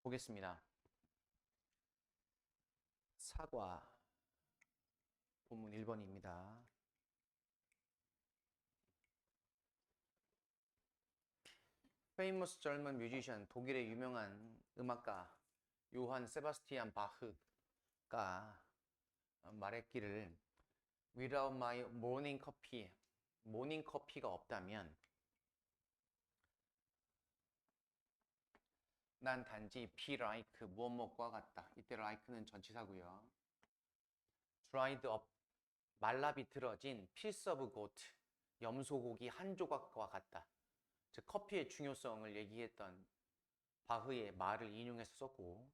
보겠습니다. 사과 본문 1번입니다. 페이머스 젊은 뮤지션 독일의 유명한 음악가 요한 세바스티안 바흐가 말했기를 Without my morning coffee, 모닝 커피가 없다면 난 단지 be like 무엇무엇과 같다. 이때 like는 전치사고요. dried up, 말라 비틀어진 piece of goat, 염소고기 한 조각과 같다. 즉 커피의 중요성을 얘기했던 바흐의 말을 인용해서 썼고,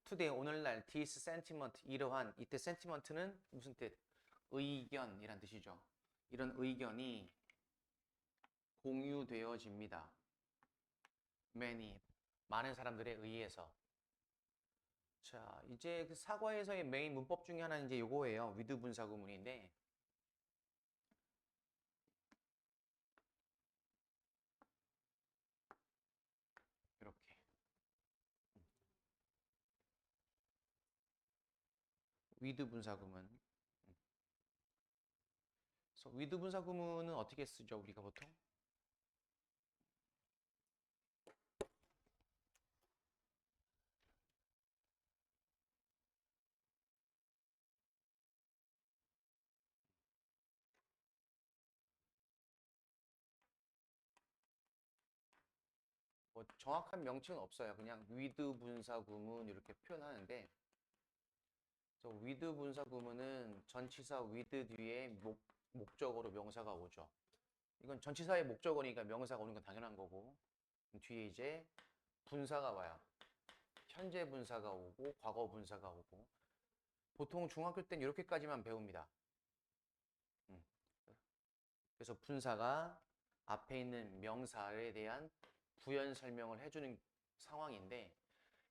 today 오늘날 this sentiment 이러한 이때 sentiment는 무슨 뜻? 의견이란 뜻이죠. 이런 의견이 공유되어집니다. many 많은 사람들에 의해서. 자, 이제 그 사과에서의 메인 문법 중에 하나는 이제 요거예요. with 분사 구문인데 이렇게 with 분사 구문. 그래서 with 분사 구문은 어떻게 쓰죠? 우리가 보통? 뭐 정확한 명칭은 없어요. 그냥 with 분사 구문 이렇게 표현하는데, 그래서 with 분사 구문은 전치사 with 뒤에 목적어로 명사가 오죠. 이건 전치사의 목적어니까 명사가 오는 건 당연한 거고, 뒤에 이제 분사가 와요. 현재 분사가 오고 과거 분사가 오고. 보통 중학교 때는 이렇게까지만 배웁니다. 그래서 분사가 앞에 있는 명사에 대한 부연 설명을 해주는 상황인데,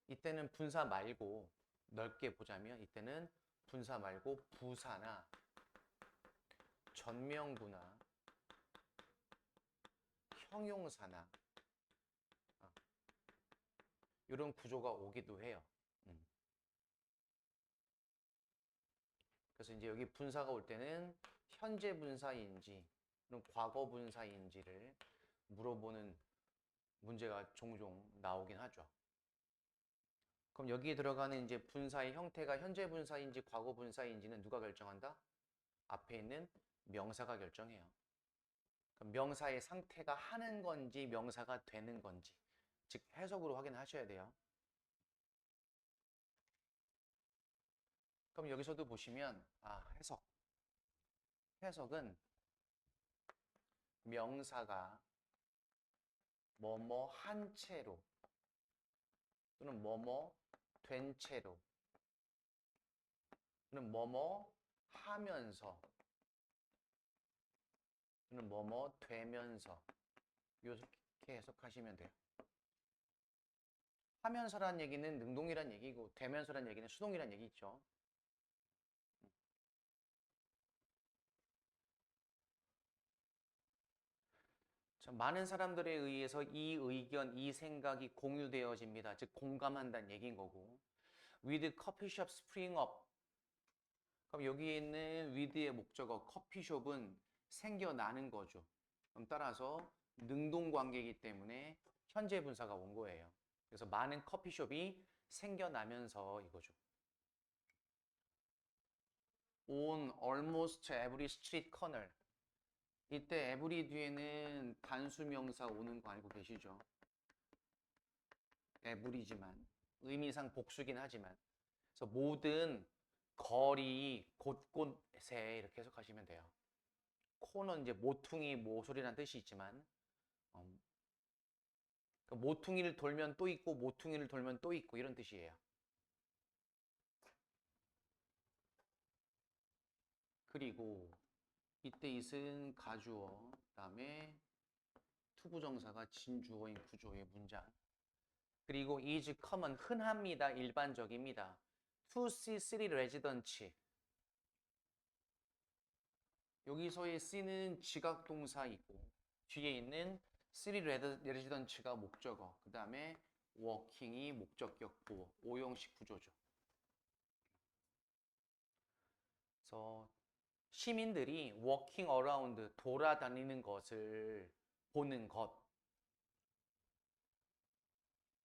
이때는 분사 말고 넓게 보자면 이때는 분사 말고 부사나 전명구나 형용사나 이런 구조가 오기도 해요. 그래서 이제 여기 분사가 올 때는 현재 분사인지 그럼 과거 분사인지를 물어보는 문제가 종종 나오긴 하죠. 그럼 여기에 들어가는 이제 분사의 형태가 현재 분사인지 과거 분사인지는 누가 결정한다? 앞에 있는 명사가 결정해요. 그럼 명사의 상태가 하는 건지 명사가 되는 건지, 즉 해석으로 확인하셔야 돼요. 그럼 여기서도 보시면 해석은 명사가 뭐뭐 한 채로 또는 뭐뭐 된 채로 또는 뭐뭐 하면서 또는 뭐뭐 되면서 이렇게 해석하시면 돼요. 하면서란 얘기는 능동이란 얘기고 되면서란 얘기는 수동이란 얘기죠. 자, 많은 사람들에 의해서 이 의견, 이 생각이 공유되어집니다. 즉 공감한다는 얘기인 거고, with coffee shop spring up. 그럼 여기에 있는 with의 목적어 커피숍은 생겨나는 거죠. 그럼 따라서 능동 관계이기 때문에 현재 분사가 온 거예요. 그래서 많은 커피숍이 생겨나면서 이거죠. On almost every street corner. 이때 every 뒤에는 단수명사 오는 거 알고 계시죠? every지만 의미상 복수긴 하지만, 그래서 모든 거리 곳곳에 이렇게 해석하시면 돼요. 코는 이제 모퉁이 모서리라는 뜻이 있지만, 그러니까 모퉁이를 돌면 또 있고 모퉁이를 돌면 또 있고 이런 뜻이에요. 그리고 이때 it은 가주어, 그다음에 투부정사가 진주어인 구조의 문장. 그리고 is common 흔합니다. 일반적입니다. to see city residents. 여기서의 C는 지각동사이고 뒤에 있는 city residents가 목적어, 그 다음에 working이 목적격 보호, 오형식 구조죠. 그래서 시민들이 walking around, 돌아다니는 것을 보는 것.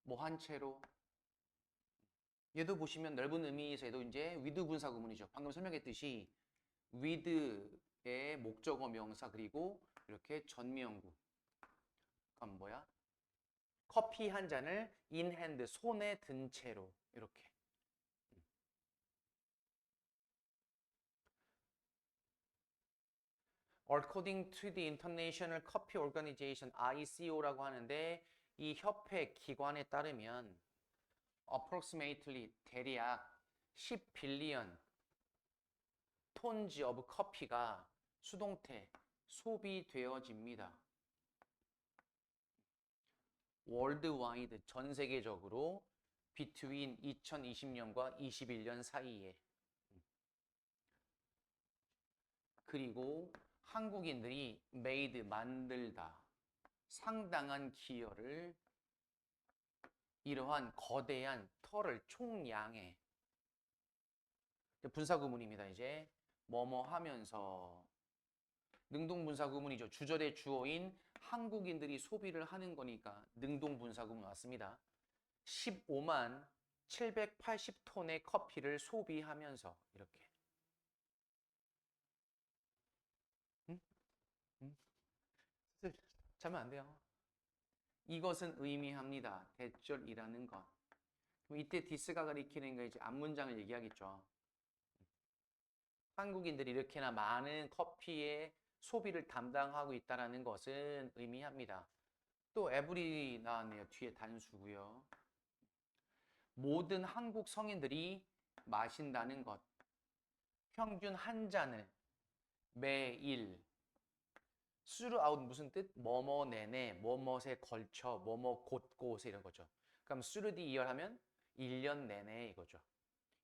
뭐 한 채로. 얘도 보시면 넓은 의미에서도 이제 with 분사 구문이죠. 방금 설명했듯이 with의 목적어 명사 그리고 이렇게 전미형구. 그럼 뭐야? 커피 한 잔을 in hand, 손에 든 채로 이렇게. According to the International Coffee Organization, ICO라고 하는데 이 협회 기관에 따르면 approximately 대략 10빌리언 톤즈 오브 커피가 수동태 소비되어집니다. 월드와이드 전 세계적으로 between 2020년과 21년 사이에. 그리고 한국인들이 made 만들다 상당한 기여를 이러한 거대한 털을 총량의 분사구문입니다. 이제 뭐뭐 하면서 능동분사구문이죠. 주절의 주어인 한국인들이 소비를 하는 거니까 능동분사구문 왔습니다. 15만 780톤의 커피를 소비하면서 이렇게. 응? 응? 자면 안 돼요. 이것은 의미합니다. 대절이라는 것. 그럼 이때 디스가 가리키는 거 이제 앞문장을 얘기하겠죠. 한국인들이 이렇게나 많은 커피의 소비를 담당하고 있다는 것은 의미합니다. 또 에브리 나왔네요. 뒤에 단수고요. 모든 한국 성인들이 마신다는 것. 평균 한 잔을 매일. throughout 무슨 뜻? 뭐뭐 내내, 뭐뭐에 걸쳐, 뭐뭐 곳곳에 이런 거죠. 그럼 through the year 하면 1년 내내 이거죠.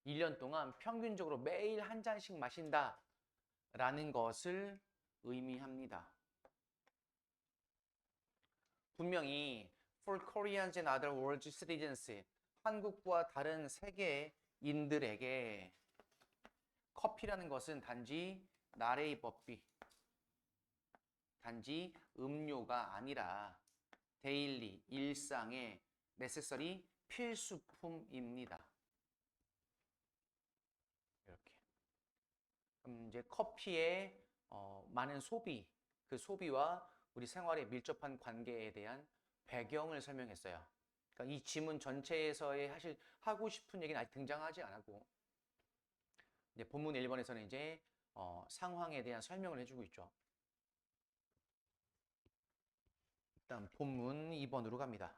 1년 동안 평균적으로 매일 한 잔씩 마신다 라는 것을 의미합니다. 분명히 for Koreans and other world citizens, 한국과 다른 세계인들에게 커피라는 것은 단지 나래의 법비, 단지 음료가 아니라 데일리, 일상의 necessary 필수품입니다. 이렇게. 그럼 이제 커피의 많은 소비, 그 소비와 우리 생활에 밀접한 관계에 대한 배경을 설명했어요. 그러니까 이 지문 전체에서의 사실 하고 싶은 얘기는 아직 등장하지 않았고, 이제 본문 1번에서는 이제 상황에 대한 설명을 해주고 있죠. 일단 본문 2번으로 갑니다.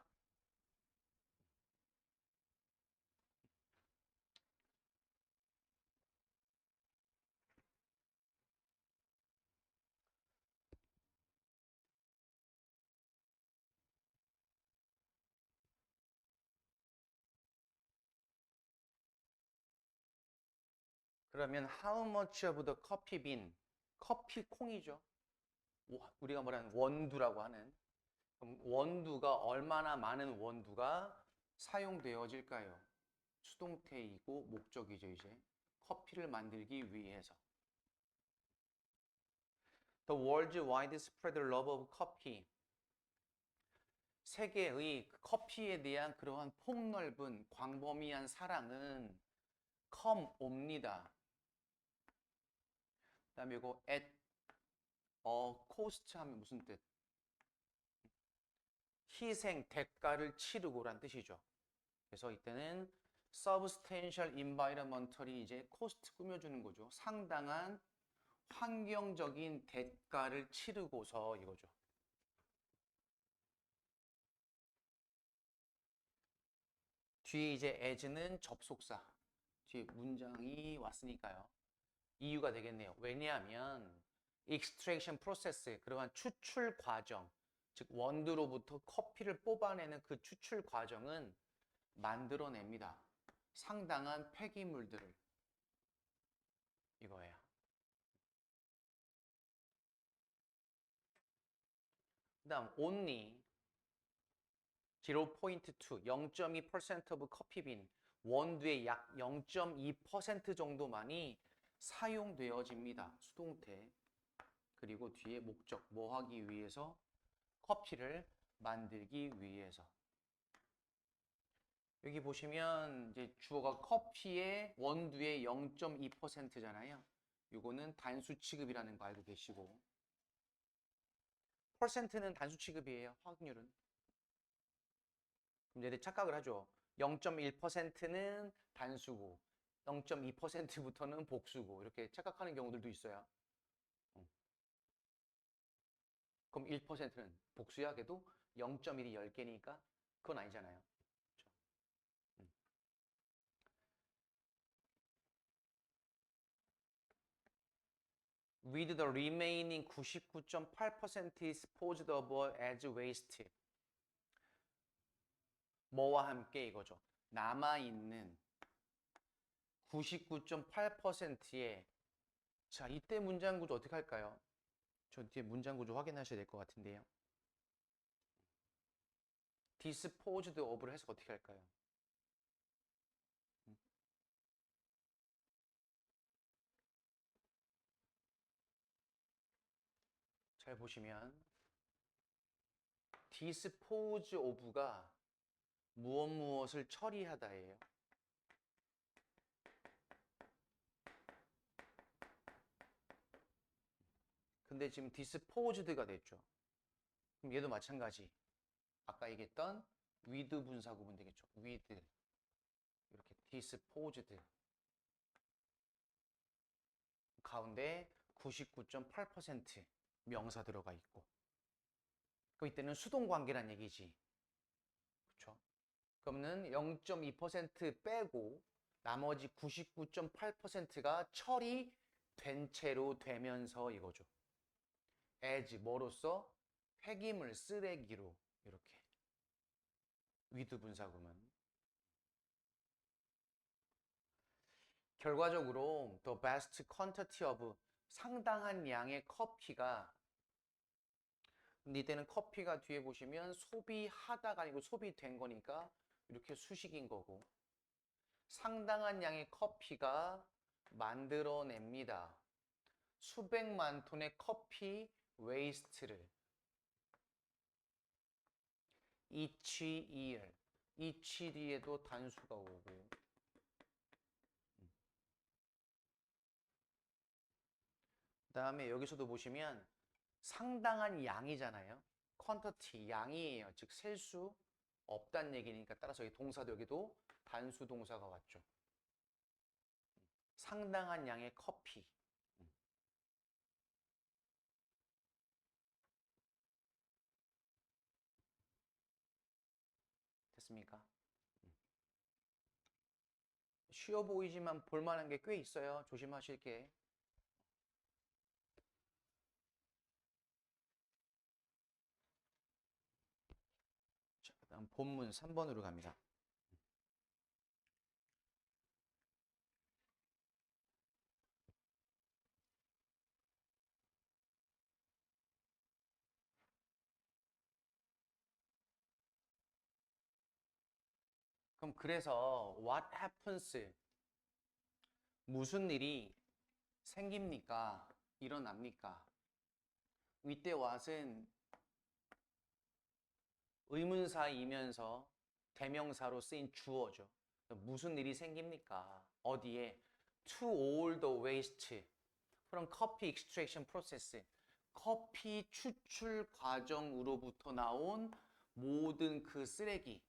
그러면 how much of the coffee bean? 커피 콩이죠. 우리가 말하는 원두라고 하는. 그럼 원두가 얼마나 많은 원두가 사용되어질까요? 수동태이고 목적이죠, 이제. 커피를 만들기 위해서. The world's widespread love of coffee. 세계의 커피에 대한 그러한 폭넓은 광범위한 사랑은 come 옵니다. 그다음에 이거 at a cost 하면 무슨 뜻? 희생, 대가를 치르고란 뜻이죠. 그래서 이때는 substantial environmental이 이제 cost 꾸며주는 거죠. 상당한 환경적인 대가를 치르고서 이거죠. 뒤에 이제 as는 접속사. 뒤에 문장이 왔으니까요. 이유가 되겠네요. 왜냐하면 extraction process, 그러한 추출 과정, 즉 원두로부터 커피를 뽑아내는 그 추출 과정은 만들어냅니다. 상당한 폐기물들을. 이거예요. 그 다음 only 0.2, 0.2% of 커피빈, 원두의 약 0.2% 정도만이 사용되어집니다. 수동태. 그리고 뒤에 목적, 뭐 하기 위해서? 커피를 만들기 위해서. 여기 보시면 이제 주어가 커피의 원두의 0.2%잖아요. 이거는 단수 취급이라는 거 알고 계시고, 퍼센트는 단수 취급이에요. 확률은. 그럼 얘들 착각을 하죠. 0.1%는 단수고 0.2%부터는 복수고 이렇게 착각하는 경우들도 있어요. 그럼 1%는 복수야? 걔도 0.1이 10개니까 그건 아니잖아요. 그렇죠? With the remaining 99.8% disposed of as waste. 뭐와 함께 이거죠. 남아있는 99.8%의 자, 이때 문장 구조 어떻게 할까요? 저 뒤에 문장 구조 확인하셔야 될 것 같은데요. disposed of를 해서 어떻게 할까요? 잘 보시면 dispose of가 무엇을 처리하다예요. 근데 지금 disposed가 됐죠. 그럼 얘도 마찬가지. 아까 얘기했던 with 분사 구문 되겠죠. with 이렇게 disposed 가운데 99.8% 명사 들어가 있고 그 이때는 수동 관계란 얘기지. 그렇죠? 그러면은 0.2% 빼고 나머지 99.8%가 처리된 채로 되면서 이거죠. as 뭐로써? 폐기물, 쓰레기로 이렇게 with 분사구문. 결과적으로 the best quantity of 상당한 양의 커피가 근데 이때는 커피가 뒤에 보시면 소비하다가 아니고 소비된 거니까 이렇게 수식인 거고 상당한 양의 커피가 만들어냅니다. 수백만 톤의 커피 웨이스트를 each year each 뒤에도 단수가 오고 그 다음에 여기서도 보시면 상당한 양이잖아요. quantity 양이에요. 즉 셀 수 없다는 얘기니까 따라서 이 동사도 여기도 단수 동사가 왔죠. 상당한 양의 커피. 됐습니까? 쉬워 보이지만 볼만한 게 꽤 있어요. 조심하실 게. 자, 그다음 본문 3번으로 갑니다. 그럼 그래서 what happens 무슨 일이 생깁니까? 일어납니까? 이때 what은 의문사이면서 대명사로 쓰인 주어죠. 무슨 일이 생깁니까? 어디에? To all the waste from coffee extraction process. 커피 추출 과정으로부터 나온 모든 그 쓰레기,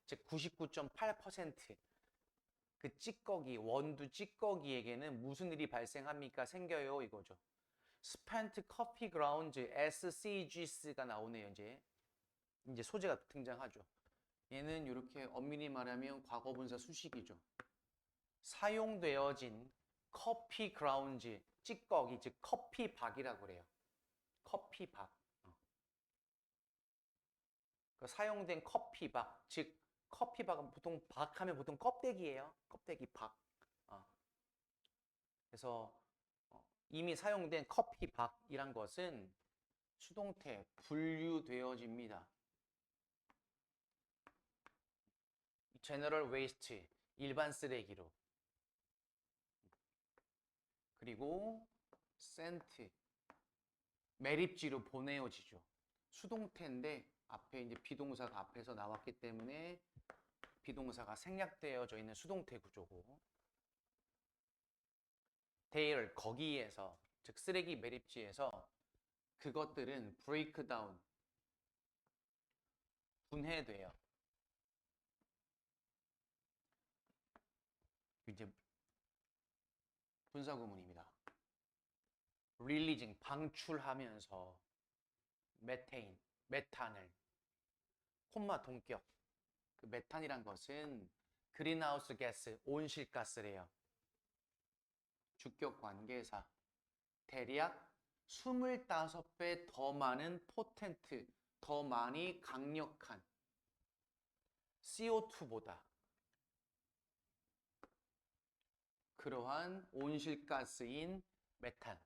즉 99.8%그 찌꺼기, 원두 찌꺼기에게는 무슨 일이 발생합니까? 생겨요 이거죠. Spent coffee grounds, SCGs가 나오네요 이제 소재가 등장하죠. 얘는 이렇게 엄밀히 말하면 과거분사 수식이죠. 사용되어진 커피 그라운드, 찌꺼기, 즉 커피박이라고 그래요. 커피박. 그 사용된 커피박, 즉 커피박은 보통 박하면 보통 껍데기예요. 껍데기 박. 그래서 이미 사용된 커피박이란 것은 수동태 분류되어집니다. general waste, 일반 쓰레기로. 그리고 sent, 매립지로 보내어지죠. 수동태인데 앞에 이제 비동사가 앞에서 나왔기 때문에 비동사가 생략되어져 있는 수동태 구조고, there, 거기에서, 즉 쓰레기 매립지에서 그것들은 break down, 분해돼요. 이제 분사구문입니다. releasing, 방출하면서 메테인, 메탄을, 콤마 동격. 그 메탄이란 것은 그린하우스 가스, 온실가스래요. 주격 관계사. 대략 25배 더 많은 포텐트, 더 많이 강력한 CO2보다 그러한 온실가스인 메탄.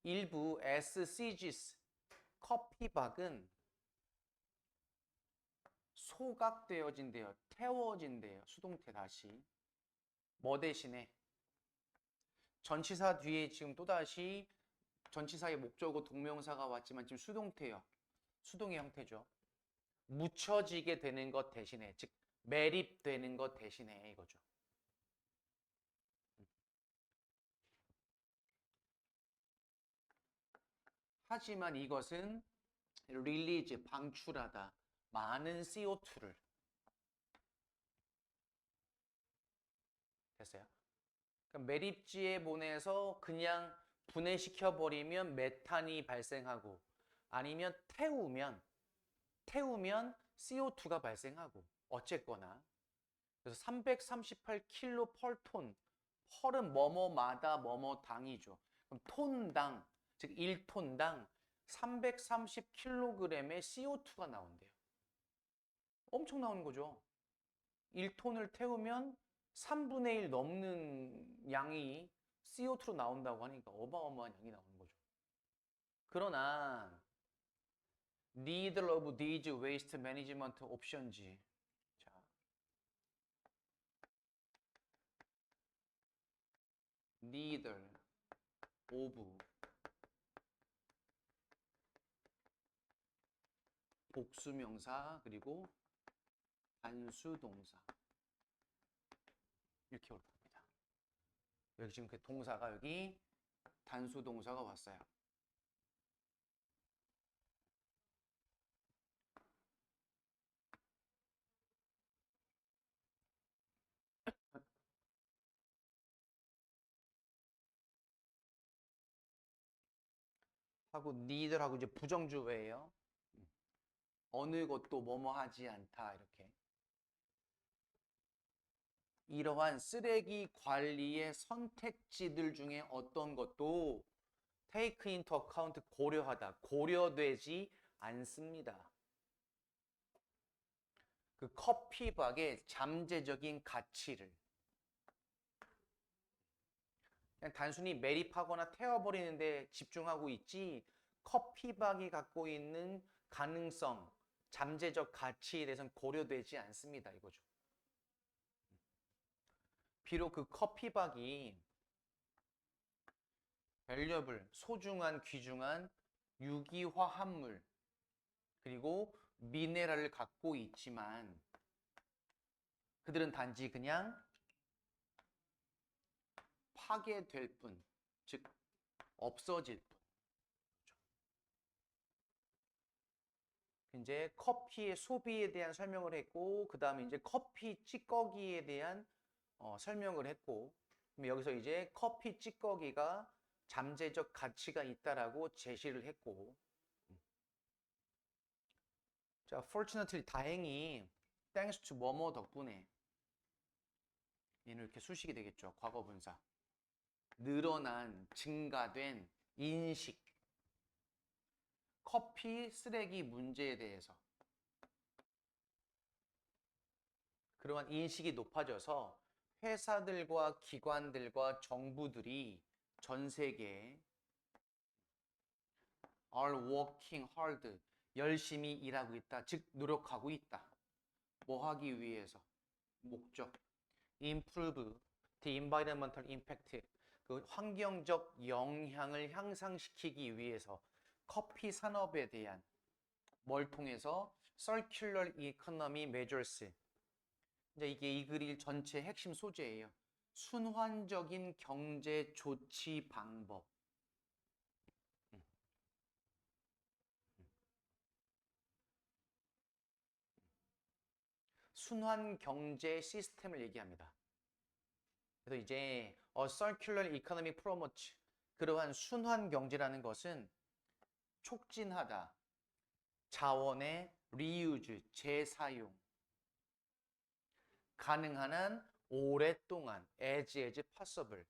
일부 SCGs, 커피박은 소각되어진대요. 태워진대요. 수동태 다시. 뭐 대신에? 전치사 뒤에 지금 또다시 전치사의 목적어 동명사가 왔지만 지금 수동태요. 수동의 형태죠. 묻혀지게 되는 것 대신에, 즉 매립되는 것 대신에 이거죠. 하지만 이것은 release, 방출하다. 많은 CO2를. 됐어요? 그러니까 매립지에 보내서 그냥 분해시켜 버리면 메탄이 발생하고, 아니면 태우면 CO2가 발생하고, 어쨌거나. 그래서 338kg per 톤. 펄은 뭐뭐마다 뭐뭐당이죠. 그럼 톤당, 즉 1톤당 330kg의 CO2가 나온대요. 엄청 나오는 거죠. 1톤을 태우면 3분의 1 넘는 양이 CO2로 나온다고 하니까 어마어마한 양이 나오는 거죠. 그러나 neither of these waste management options. 자, neither of 복수명사 그리고 단수동사 이렇게 올라갑니다. 여기 지금 그 동사가 여기 단수동사가 왔어요. 하고 neither하고 이제 부정주어예요. 어느 것도 뭐뭐 하지 않다 이렇게. 이러한 쓰레기 관리의 선택지들 중에 어떤 것도 take into account, 고려하다, 고려되지 않습니다. 그 커피박의 잠재적인 가치를 그냥 단순히 매립하거나 태워버리는 데 집중하고 있지, 커피박이 갖고 있는 가능성, 잠재적 가치에 대해서는 고려되지 않습니다. 이거죠. 비록 그 커피박이 valuable, 소중한, 귀중한 유기화합물 그리고 미네랄을 갖고 있지만 그들은 단지 그냥 파괴될 뿐, 즉 없어질 뿐. 이제 커피의 소비에 대한 설명을 했고, 그 다음에 이제 커피 찌꺼기에 대한 설명을 했고, 여기서 이제 커피 찌꺼기가 잠재적 가치가 있다라고 제시를 했고, 자, fortunately, 다행히 thanks to 뭐뭐 덕분에 얘는 이렇게 수식이 되겠죠. 과거분사. 늘어난, 증가된 인식. 커피 쓰레기 문제에 대해서 그러한 인식이 높아져서 회사들과 기관들과 정부들이 전 세계에 are working hard, 열심히 일하고 있다. 즉 노력하고 있다. 뭐 하기 위해서? 목적. improve the environmental impact. 그 환경적 영향을 향상시키기 위해서 커피 산업에 대한 뭘 통해서 circular economy measures. 이제 이게 이 글 전체 핵심 소재예요. 순환적인 경제 조치 방법. 순환 경제 시스템을 얘기합니다. 그래서 이제 circular economy promote, 그러한 순환 경제라는 것은 촉진하다. 자원의 reuse, 재사용. 가능한 한 오랫동안 as possible.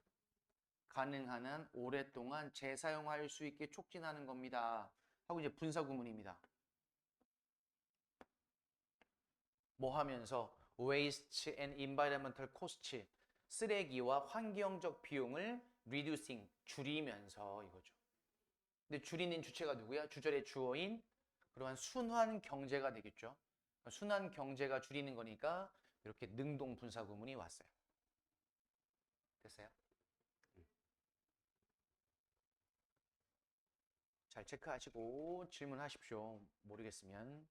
가능한 한 오랫동안 재사용할 수 있게 촉진하는 겁니다. 하고 이제 분사 구문입니다. 뭐 하면서 waste and environmental cost, 쓰레기와 환경적 비용을 reducing, 줄이면서 이거죠. 근데 줄이는 주체가 누구야? 주절의 주어인 그러한 순환 경제가 되겠죠. 순환 경제가 줄이는 거니까 이렇게 능동 분사 구문이 왔어요. 됐어요? 잘 체크하시고 질문하십시오. 모르겠으면.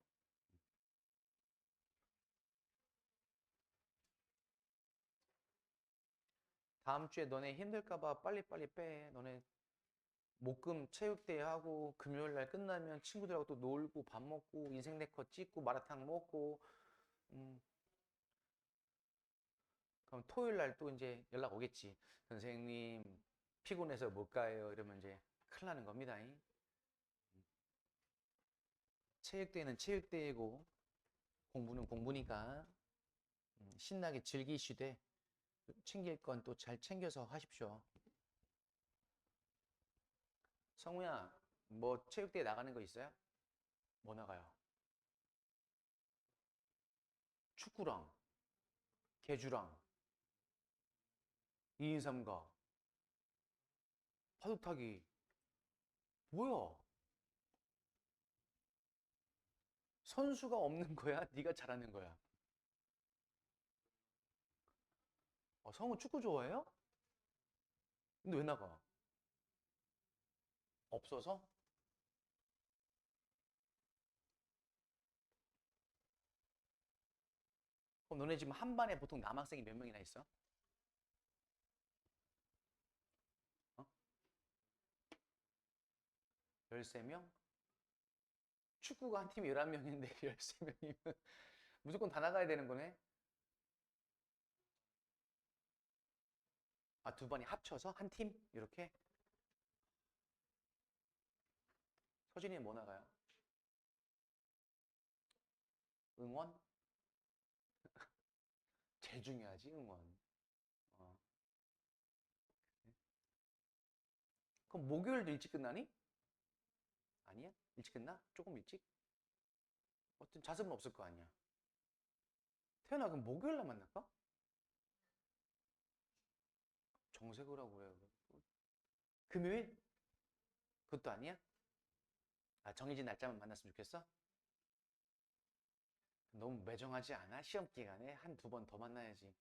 다음 주에 너네 힘들까봐 빨리빨리 빼. 너네 목금 체육대회 하고 금요일 날 끝나면 친구들하고 또 놀고 밥 먹고 인생 네컷 찍고 마라탕 먹고 그럼 토요일 날 또 이제 연락 오겠지. 선생님 피곤해서 못 가요. 이러면 이제 큰일 나는 겁니다. 체육대회는 체육대회고 공부는 공부니까 신나게 즐기시되 챙길 건 또 잘 챙겨서 하십시오. 성우야, 뭐 체육대회 나가는 거 있어요? 뭐 나가요? 축구랑 개주랑 2인 3가 파도타기. 뭐야? 선수가 없는 거야? 네가 잘하는 거야? 성우 축구 좋아해요? 근데 왜 나가? 없어서? 그럼 너네 지금 한 반에 보통 남학생이 몇 명이나 있어? 어? 13명? 축구가 한 팀이 11명인데 13명이면 무조건 다 나가야 되는 거네? 아, 두 반이 합쳐서 한 팀? 이렇게? 서진이는 뭐 나가요? 응원? 제일 중요하지, 응원. 어. 그럼 목요일도 일찍 끝나니? 아니야? 일찍 끝나? 조금 일찍? 어떤 자습은 없을 거 아니야. 태연아, 그럼 목요일 날 만날까? 정색을 하고 해. 금요일? 그것도 아니야? 아, 정해진 날짜만 만났으면 좋겠어? 너무 매정하지 않아? 시험 기간에 한 두 번 더 만나야지.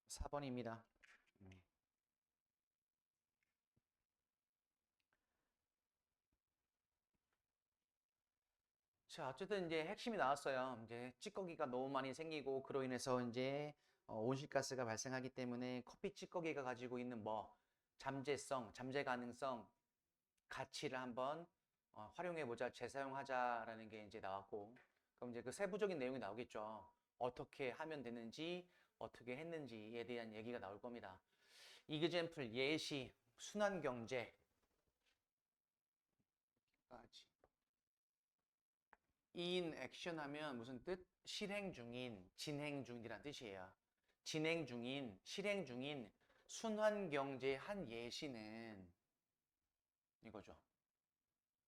4번입니다. 자, 어쨌든 이제 핵심이 나왔어요. 이제 찌꺼기가 너무 많이 생기고 그로 인해서 이제 온실가스가 발생하기 때문에 커피 찌꺼기가 가지고 있는 뭐 잠재성, 잠재 가능성, 가치를 한번 활용해보자, 재사용하자라는 게 이제 나왔고, 그럼 이제 그 세부적인 내용이 나오겠죠. 어떻게 하면 되는지, 어떻게 했는지에 대한 얘기가 나올 겁니다. 이그젠플 예시, 순환경제. in action 하면 무슨 뜻? 실행 중인, 진행 중이란 뜻이에요. 진행 중인, 실행 중인 순환경제의 한 예시는 이거죠.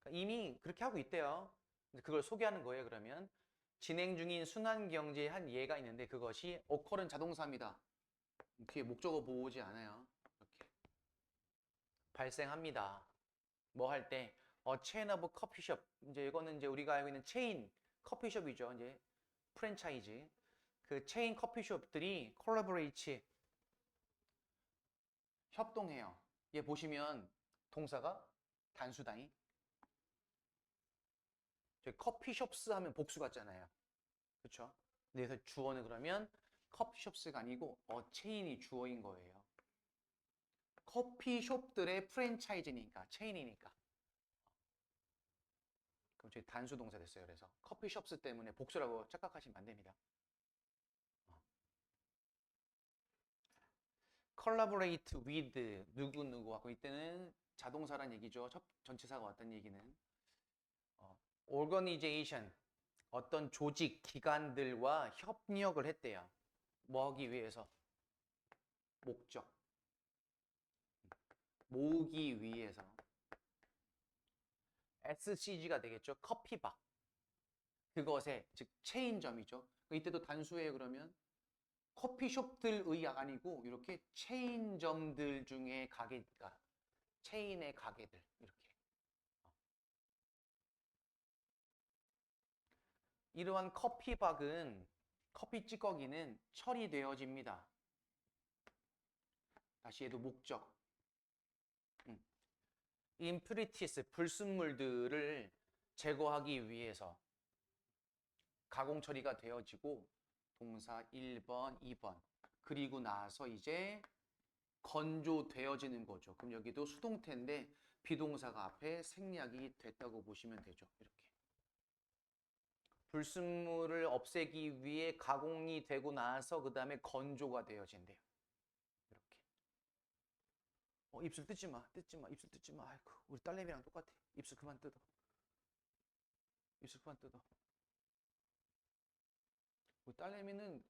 그러니까 이미 그렇게 하고 있대요. 그걸 소개하는 거예요, 그러면. 진행 중인 순환경제의 한 예가 있는데 그것이 occur은 자동사입니다. 뒤에 목적어 보지 않아요. 이렇게. 발생합니다. 뭐 할 때? 체인 오브 커피숍. 이제 이거는 이제 우리가 알고 있는 체인 커피숍이죠. 이제 프랜차이즈. 그 체인 커피숍들이 콜라보레이트 협동해요. 얘 보시면 동사가 단수다잉. 저희 커피숍스 하면 복수 같잖아요. 그렇죠? 그래서 주어는 그러면 커피숍스가 아니고 체인이 주어인 거예요. 커피숍들의 프랜차이즈니까 체인이니까. 그럼 저희 단수 동사 됐어요. 그래서 커피숍스 때문에 복수라고 착각하시면 안 됩니다. collaborate with 누구누구 하고 이때는 자동사란 얘기죠. 전치사가 왔다는 얘기는 organization 어떤 조직, 기관들과 협력을 했대요. 뭐 하기 위해서? 목적. 모으기 위해서. SCG가 되겠죠. 커피바. 그것에 즉 체인점이죠. 이때도 단수예요. 그러면 커피숍들의 아니고 이렇게 체인점들 중에 가게가 체인의 가게들 이렇게. 이러한 커피박은 커피 찌꺼기는 처리되어집니다. 다시 얘도 목적. 임프리티스 불순물들을 제거하기 위해서 가공 처리가 되어지고 동사 1번, 2번. 그리고 나서 이제 건조되어지는 거죠. 그럼 여기도 수동태인데 비동사가 앞에 생략이 됐다고 보시면 되죠. 이렇게. 불순물을 없애기 위해 가공이 되고 나서 그 다음에 건조가 되어진대요. 이렇게. 입술 뜯지 마, 뜯지 마, 입술 뜯지 마. 아이고, 우리 딸내미랑 똑같아. 입술 그만 뜯어. 입술 그만 뜯어. 우리 딸내미는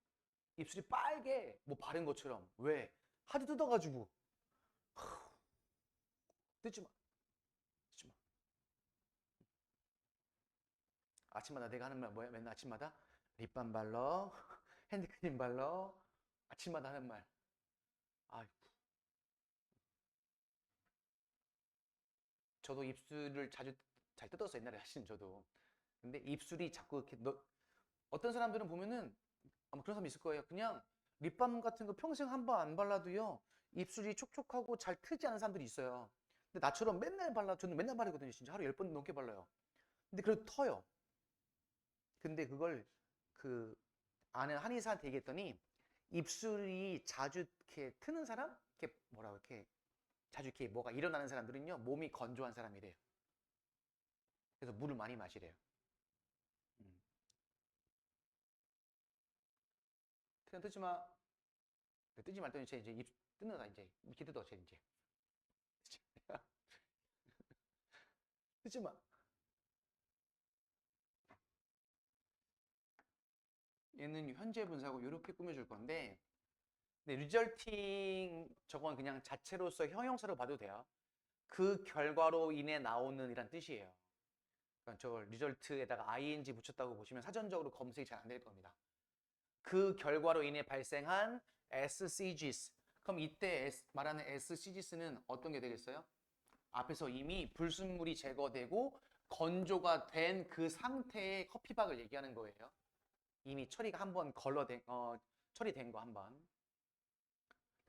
입술이 빨개, 뭐 바른 것처럼. 왜? 하도 뜯어가지고. 뜯지 마. 뜯지 마. 아침마다 내가 하는 말 뭐야? 맨날 아침마다 립밤 발라, 핸드크림 발라. 아침마다 하는 말. 아이고. 저도 입술을 자주 잘 뜯었어요. 옛날에 사실은 저도. 근데 입술이 자꾸 이렇게 어떤 사람들은 보면은 아마 그런 사람 있을 거예요. 그냥 립밤 같은 거 평생 한 번 안 발라도요. 입술이 촉촉하고 잘 트지 않은 사람들이 있어요. 근데 나처럼 맨날 발라, 저는 맨날 바르거든요. 진짜 하루에 10번 넘게 발라요. 근데 그래도 터요. 근데 그걸 그 아는 한의사한테 얘기했더니 입술이 자주 이렇게 트는 사람? 이렇게 뭐라고 이렇게 자주 이렇게 뭐가 일어나는 사람들은요. 몸이 건조한 사람이래요. 그래서 물을 많이 마시래요. 그냥 뜯지 마. 뜯지 말더니 쟤 이제 입 뜯는다 이제. 이렇게 뜯어 쟤 이제. 뜯지 마. 얘는 현재 분사고 이렇게 꾸며줄 건데 resulting 저건 그냥 자체로서 형용사로 봐도 돼요. 그 결과로 인해 나오는 이란 뜻이에요. 그러니까 저 result에다가 ing 붙였다고 보시면 사전적으로 검색이 잘 안 될 겁니다. 그 결과로 인해 발생한 SCGs. 그럼 이때 말하는 SCGs는 어떤 게 되겠어요? 앞에서 이미 불순물이 제거되고 건조가 된 그 상태의 커피박을 얘기하는 거예요. 이미 처리가 한번 처리된 거 한번.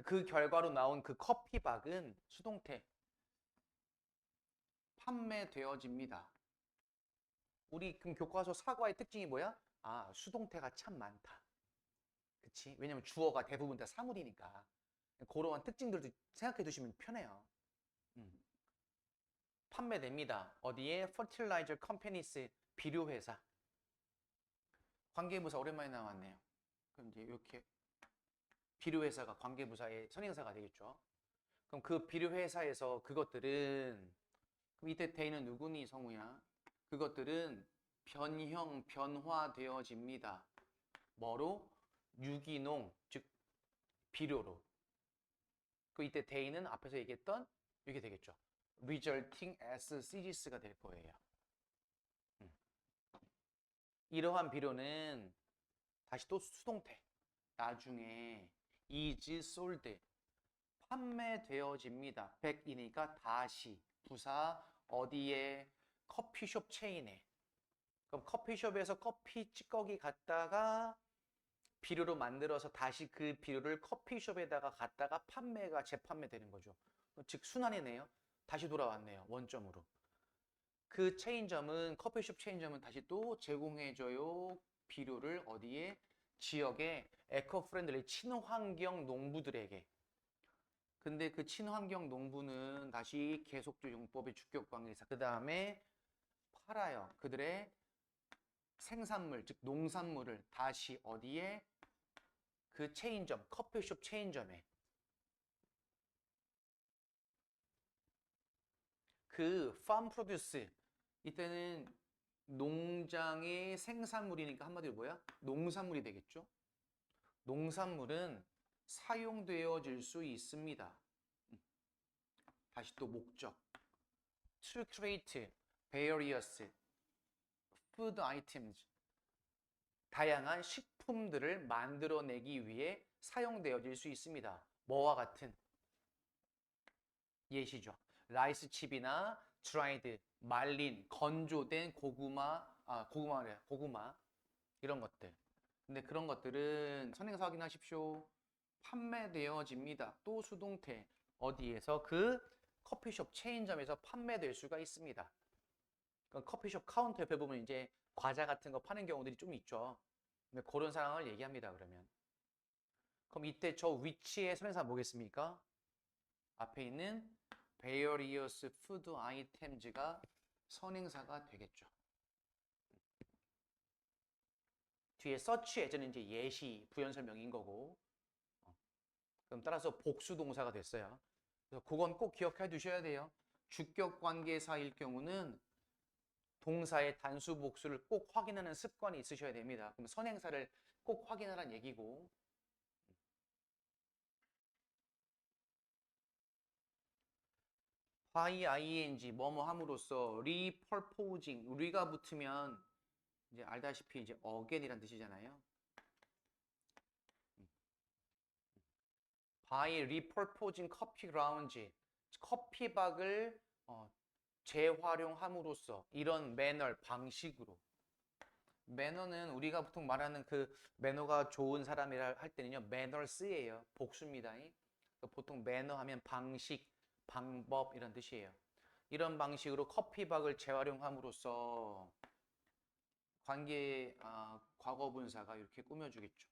그 결과로 나온 그 커피박은 수동태 판매되어집니다. 우리 그럼 교과서 사과의 특징이 뭐야? 아, 수동태가 참 많다. 그치? 왜냐면 주어가 대부분 다 사물이니까. 그러한 특징들도 생각해 두시면 편해요. 판매됩니다. 어디에? Fertilizer Companies 비료회사. 관계부사 오랜만에 나왔네요. 그럼 이제 이렇게 비료회사가 관계부사의 선행사가 되겠죠. 그럼 그 비료회사에서 그것들은 그럼 이때 대인은 누구니 성우야? 그것들은 변화되어집니다. 뭐로? 유기농, 즉 비료로. 그 이때 대인은 앞에서 얘기했던 이게 되겠죠. resulting as CGS가 될 거예요. 이러한 비료는 다시 또 수동태. 나중에 is sold 판매되어집니다. back이니까 다시 부사 어디에? 커피숍 체인에. 그럼 커피숍에서 커피 찌꺼기 갖다가 비료로 만들어서 다시 그 비료를 커피숍에다가 갖다가 재판매되는 거죠. 즉 순환이네요. 다시 돌아왔네요. 원점으로. 그 체인점은 커피숍 체인점은 다시 또 제공해줘요. 비료를 어디에? 지역의 에코 프렌들리 친환경 농부들에게. 근데 그 친환경 농부는 다시 계속적 용법의 주격 관계사. 그 다음에 팔아요. 그들의 생산물, 즉 농산물을 다시 어디에? 그 체인점, 커피숍 체인점에. 그 farm produce, 이때는 농장의 생산물이니까 한마디로 뭐야? 농산물이 되겠죠? 농산물은 사용되어질 수 있습니다. 다시 또 목적. To create various food items. 다양한 식품들을 만들어내기 위해 사용되어질 수 있습니다. 뭐와 같은? 예시죠. 라이스 칩이나 dried, 말린, 건조된 고구마 이런 것들. 근데 그런 것들은 선행사 확인하십시오. 판매되어집니다. 또 수동태 어디에서? 그 커피숍 체인점에서 판매될 수가 있습니다. 그러니까 커피숍 카운터 옆에 보면 이제 과자 같은 거 파는 경우들이 좀 있죠. 근데 그런 상황을 얘기합니다. 그러면 그럼 이때 저 위치의 선행사 뭐겠습니까? 앞에 있는 various food items가 선행사가 되겠죠. 뒤에 search 예전에 이제 예시 부연 설명인 거고, 그럼 따라서 복수 동사가 됐어요. 그래서 그건 꼭 기억해 두셔야 돼요. 주격 관계사일 경우는 동사의 단수 복수를 꼭 확인하는 습관이 있으셔야 됩니다. 그럼 선행사를 꼭 확인하라는 얘기고. by ing 뭐뭐 함으로써 repurposing, 리가 붙으면 이제 알다시피 이제 again이란 뜻이잖아요. by repurposing coffee grounds, 커피박을 재활용함으로써 이런 매너 방식으로. 매너는 우리가 보통 말하는 그 매너가 좋은 사람이라 할 때는요, 매너스예요. 복수입니다. 보통 매너 하면 방식, 방법 이런 뜻이에요. 이런 방식으로 커피박을 재활용함으로써 과거 분사가 이렇게 꾸며주겠죠.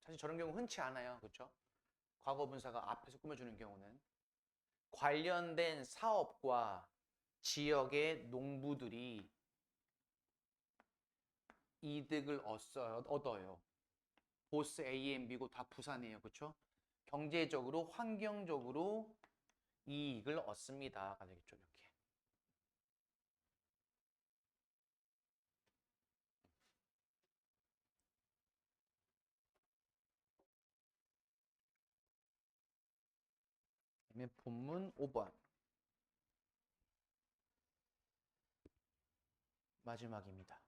사실 저런 경우 흔치 않아요. 그렇죠? 과거 분사가 앞에서 꾸며주는 경우는 관련된 사업과 지역의 농부들이 이득을 얻어요. 보스 A&B고 다 부산이에요. 그렇죠? 경제적으로, 환경적으로 이익을 얻습니다. 가 되겠죠. 이렇게. 그다음에 본문 5번. 마지막입니다.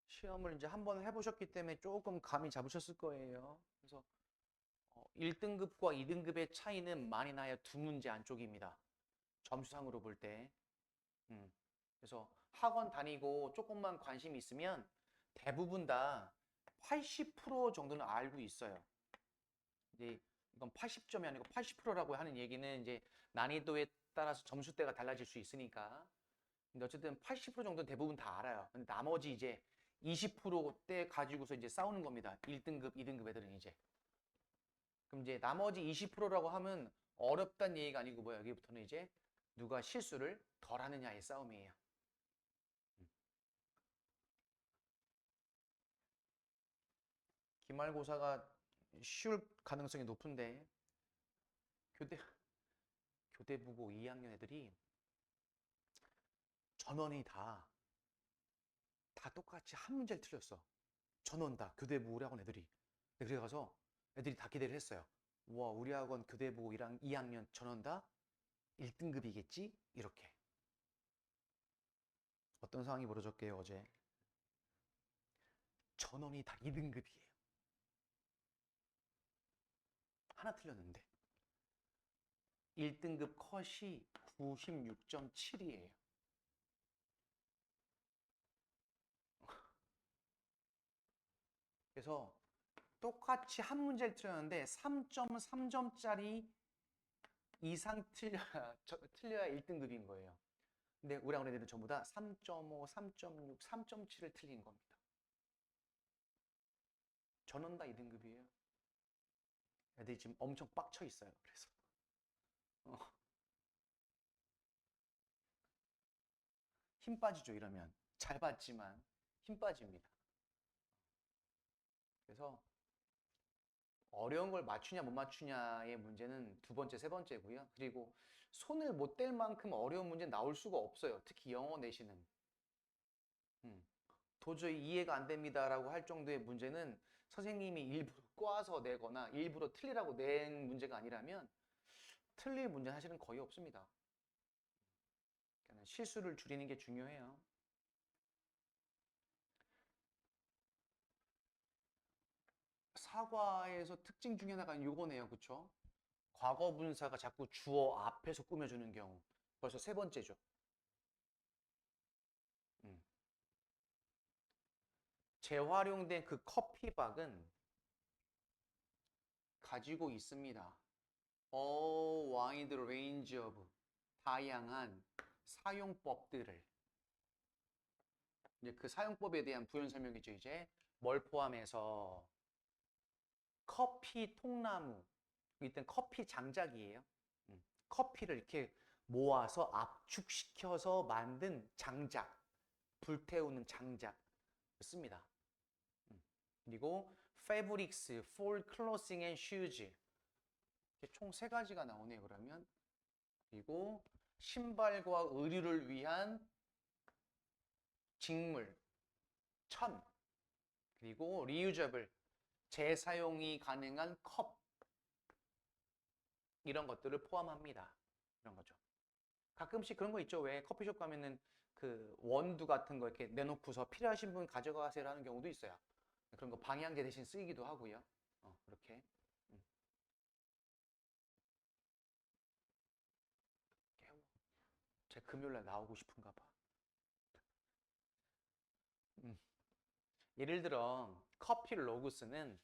시험을 이제 한번 해보셨기 때문에 조금 감이 잡으셨을 거예요. 그래서 1등급과 2등급의 차이는 많이 나야 두 문제 안쪽입니다. 점수상으로 볼 때. 그래서 학원 다니고 조금만 관심 있으면 대부분 다 80% 정도는 알고 있어요. 이제 이건 80점이 아니고 80%라고 하는 얘기는 이제 난이도에 따라서 점수대가 달라질 수 있으니까. 근데 어쨌든 80% 정도는 대부분 다 알아요. 근데 나머지 이제 20%대 가지고서 이제 싸우는 겁니다. 1등급, 2등급 애들은 이제. 그럼 이제 나머지 20%라고 하면 어렵다는 얘기가 아니고 뭐야. 여기부터는 이제 누가 실수를 덜 하느냐의 싸움이에요. 기말고사가 쉬울 가능성이 높은데 교대부고 2학년 애들이 전원이 다 똑같이 한 문제를 틀렸어. 전원 다 교대부고 학원 애들이. 그래 가서 애들이 다 기대를 했어요. 와, 우리 학원 교대 보고 2학년 전원다 1등급이겠지? 이렇게. 어떤 상황이 벌어졌게요, 어제? 전원이 다 2등급이에요. 하나 틀렸는데. 1등급 컷이 96.7이에요. 그래서 똑같이 한 문제를 틀렸는데 3.3점짜리 이상 틀려야 1등급인 거예요. 근데 우리 학원 애들은 전부 다 3.5, 3.6, 3.7을 틀린 겁니다. 전원 다 2등급이에요. 애들이 지금 엄청 빡쳐 있어요. 그래서 힘 빠지죠, 이러면. 잘 봤지만 힘 빠집니다. 그래서 어려운 걸 맞추냐 못 맞추냐의 문제는 두 번째, 세 번째고요. 그리고 손을 못 댈 만큼 어려운 문제 나올 수가 없어요. 특히 영어 내시는. 도저히 이해가 안 됩니다라고 할 정도의 문제는 선생님이 일부러 꽈서 내거나 일부러 틀리라고 낸 문제가 아니라면 틀릴 문제는 사실은 거의 없습니다. 그러니까 실수를 줄이는 게 중요해요. 사과에서 특징 중에 하나가 요거네요. 그쵸? 과거 분사가 자꾸 주어 앞에서 꾸며주는 경우. 벌써 세 번째죠. 음. 재활용된 그 커피박은 가지고 있습니다. A wide range of 다양한 사용법들을. 이제 그 사용법에 대한 부연 설명이죠. 이제 뭘 포함해서 커피 통나무, 이땐 커피 장작이에요. 커피를 이렇게 모아서 압축시켜서 만든 장작, 불태우는 장작 씁니다. 그리고 fabrics for clothing and shoes 총 세 가지가 나오네요. 그러면 그리고 신발과 의류를 위한 직물, 천, 그리고 reusable 재사용이 가능한 컵 이런 것들을 포함합니다. 이런 거죠. 가끔씩 그런 거 있죠. 왜 커피숍 가면은 그 원두 같은 거 이렇게 내놓고서 필요하신 분 가져가세요라는 경우도 있어요. 그런 거 방향제 대신 쓰이기도 하고요. 그렇게. 제 금요일날 나오고 싶은가 봐. 예를 들어 커피 로그스는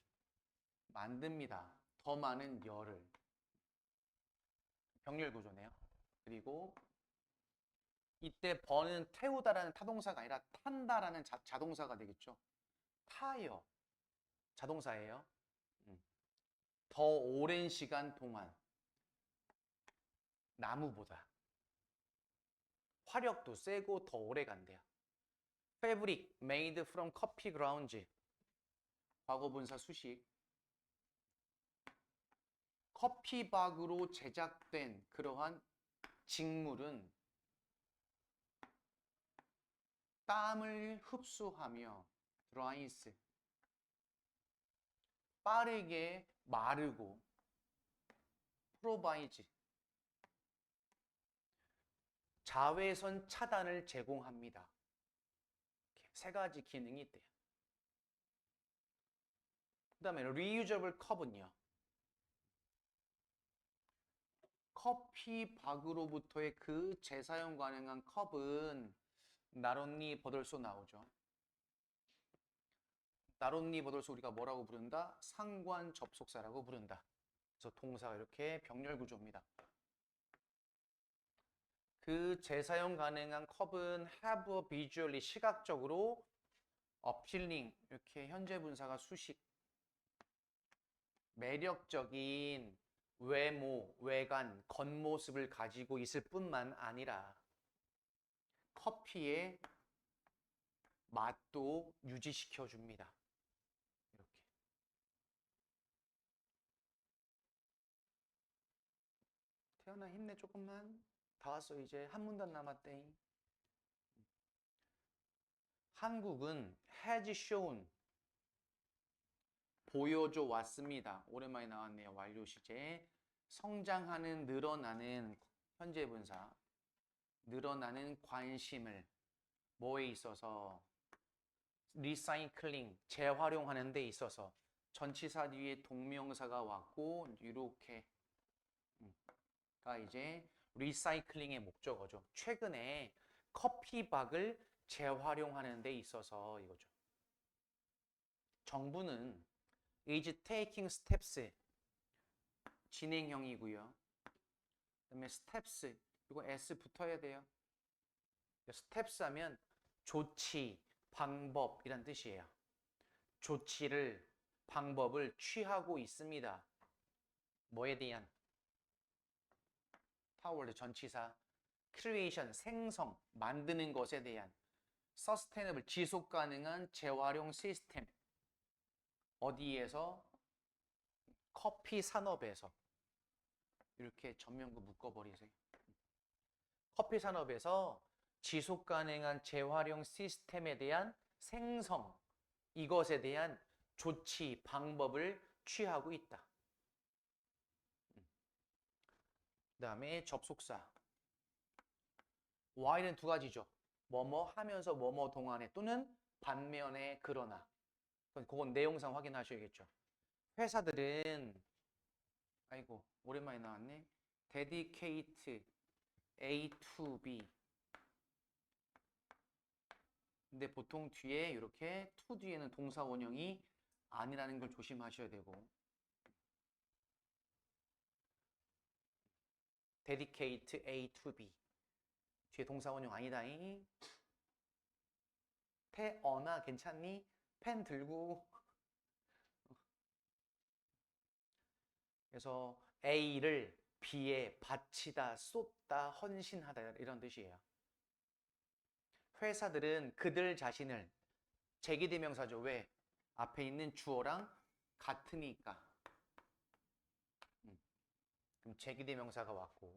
만듭니다. 더 많은 열을. 병렬 구조네요. 그리고 이때 버는 태우다라는 타동사가 아니라 탄다라는 자동사가 되겠죠. 타요. 자동사예요. 더 오랜 시간 동안 나무보다 화력도 세고 더 오래 간대요. Fabric made from coffee grounds. 과거분사 수식. 커피박으로 제작된 그러한 직물은 땀을 흡수하며 dries 빠르게 마르고 provides 자외선 차단을 제공합니다. 세 가지 기능이 있대요. 그 다음에 reusable 컵은요. 커피박으로부터의 그 재사용 가능한 컵은 나론니 버덜소 나오죠. 나론니 버덜소 우리가 뭐라고 부른다? 상관 접속사라고 부른다. 그래서 동사가 이렇게 병렬 구조입니다. 그 재사용 가능한 컵은 have a visually 시각적으로 appealing 이렇게 현재 분사가 수식 매력적인 외모, 외관, 겉모습을 가지고 있을 뿐만 아니라 커피의 맛도 유지시켜 줍니다. 이렇게. 태연아 힘내 조금만. 다 왔어 이제 한 문단 남았대. 한국은 has shown 보여줘 왔습니다. 오랜만에 나왔네요. 완료 시제. 성장하는, 늘어나는 현재 분사. 늘어나는 관심을 뭐에 있어서 리사이클링, 재활용하는 데 있어서 전치사 뒤에 동명사가 왔고 이렇게 가 이제 리사이클링의 목적어죠. 최근에 커피박을 재활용하는 데 있어서 이거죠. 정부는 is taking steps 진행형이고요. 그다음에 steps 이거 s 붙어야 돼요. steps 하면 조치, 방법이란 뜻이에요. 조치를, 방법을 취하고 있습니다. 뭐에 대한? 타월드 전치사 creation, 생성, 만드는 것에 대한 sustainable, 지속 가능한 재활용 시스템. 어디에서? 커피 산업에서. 이렇게 전면구 묶어버리세요. 커피 산업에서 지속 가능한 재활용 시스템에 대한 생성, 이것에 대한 조치, 방법을 취하고 있다. 그 다음에 접속사. while은 두 가지죠. 뭐뭐 하면서 뭐뭐 동안에 또는 반면에 그러나. 그건 내용상 확인하셔야겠죠. 회사들은 아이고 오랜만에 나왔네. dedicate A to B. 근데 보통 뒤에 이렇게 to 뒤에는 동사 원형이 아니라는 걸 조심하셔야 되고 dedicate A to B 뒤에 동사 원형 아니다잉. 태어나 괜찮니? 펜 들고. 그래서 A를 B에 바치다, 쏟다, 헌신하다 이런 뜻이에요. 회사들은 그들 자신을 제기대명사죠. 왜? 앞에 있는 주어랑 같으니까. 그럼 제기대명사가 왔고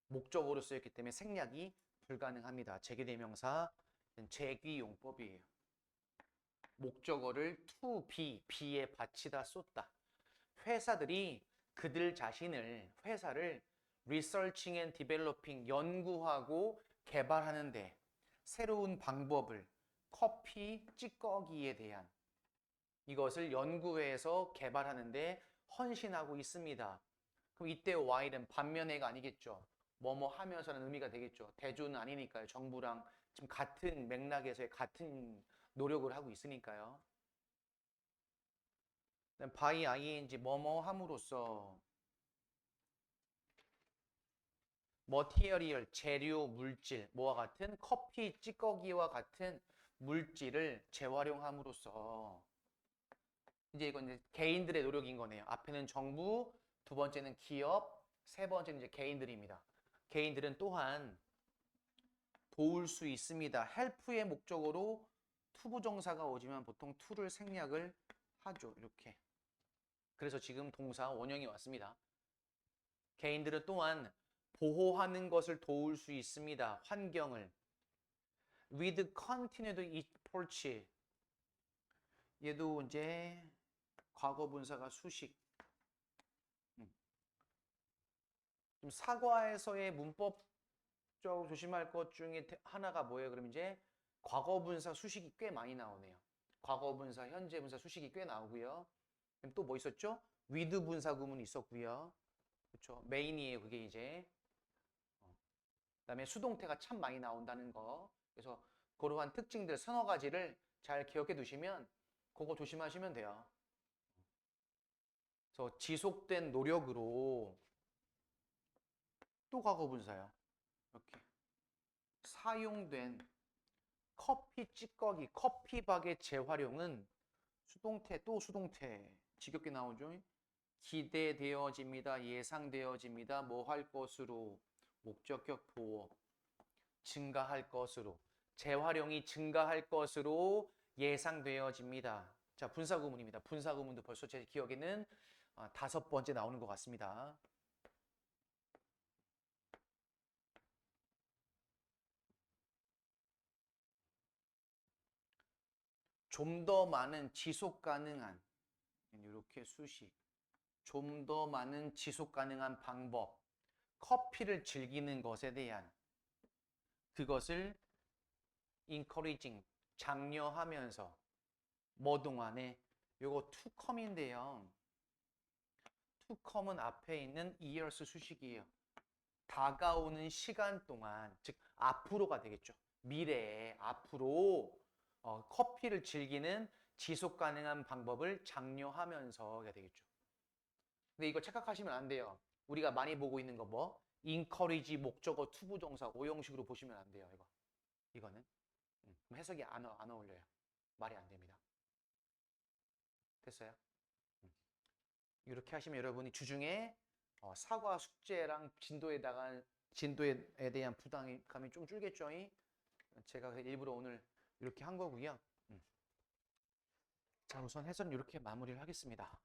목적어로 쓰였기 때문에 생략이 불가능합니다. 제기대명사 제기용법이에요. 목적어를 to be, be에 바치다, 쏟다. 회사들이 그들 자신을, 회사를 researching and developing, 연구하고 개발하는데 새로운 방법을 커피 찌꺼기에 대한 이것을 연구해서 개발하는데 헌신하고 있습니다. 그럼 이때 while은 반면에가 아니겠죠. 뭐뭐 하면서는 의미가 되겠죠. 대조는 아니니까요. 정부랑 지금 같은 맥락에서의 같은 노력을 하고 있으니까요. by ing 뭐뭐 함으로써 머티리얼 재료 물질 뭐와 같은 커피 찌꺼기와 같은 물질을 재활용함으로써 이제 이건 이제 개인들의 노력인 거네요. 앞에는 정부, 두 번째는 기업, 세 번째는 이제 개인들입니다. 개인들은 또한 도울 수 있습니다. help의 목적으로 투부정사가 오지만 보통 to를 생략을 하죠. 이렇게. 그래서 지금 동사 원형이 왔습니다. 개인들은 또한 보호하는 것을 도울 수 있습니다. 환경을. with continued approach. 얘도 이제 과거 분사가 수식. 좀 사과에서의 문법적으로 조심할 것 중에 하나가 뭐예요? 그럼 이제 과거 분사 수식이 꽤 많이 나오네요. 과거 분사, 현재 분사 수식이 꽤 나오고요. 그럼 또 뭐 있었죠? with 분사 구문이 있었고요. 그렇죠? 메인이에요. 그게 이제. 그다음에 수동태가 참 많이 나온다는 거. 그래서 그러한 특징들 서너 가지를 잘 기억해 두시면 그거 조심하시면 돼요. 그래서 지속된 노력으로 또 과거 분사요. 이렇게 사용된 커피 찌꺼기, 커피박의 재활용은 수동태 또 수동태 지겹게 나오죠. 기대되어집니다. 예상되어집니다. 뭐 할 것으로 목적격 보어 증가할 것으로 재활용이 증가할 것으로 예상되어집니다. 자, 분사구문입니다. 분사구문도 벌써 제 기억에는 5번째 나오는 것 같습니다. 좀 더 많은 지속 가능한 이렇게 수식. 좀 더 많은 지속 가능한 방법. 커피를 즐기는 것에 대한 그것을 encouraging, 장려하면서 뭐 동안에 요거 to come인데요. to come은 앞에 있는 years 수식이에요. 다가오는 시간 동안, 즉 앞으로가 되겠죠. 미래에 앞으로 커피를 즐기는 지속 가능한 방법을 장려하면서가 되겠죠. 근데 이거 착각하시면 안 돼요. 우리가 많이 보고 있는 거 뭐? encourage 목적어 투부정사 오형식으로 보시면 안 돼요. 이거는 그럼 해석이 안 어울려요. 말이 안 됩니다. 됐어요? 이렇게 하시면 여러분이 주중에 사과 숙제랑 진도에 대한 부담감이 좀 줄겠죠? 제가 일부러 오늘 이렇게 한 거고요. 자, 우선 해설은 이렇게 마무리를 하겠습니다.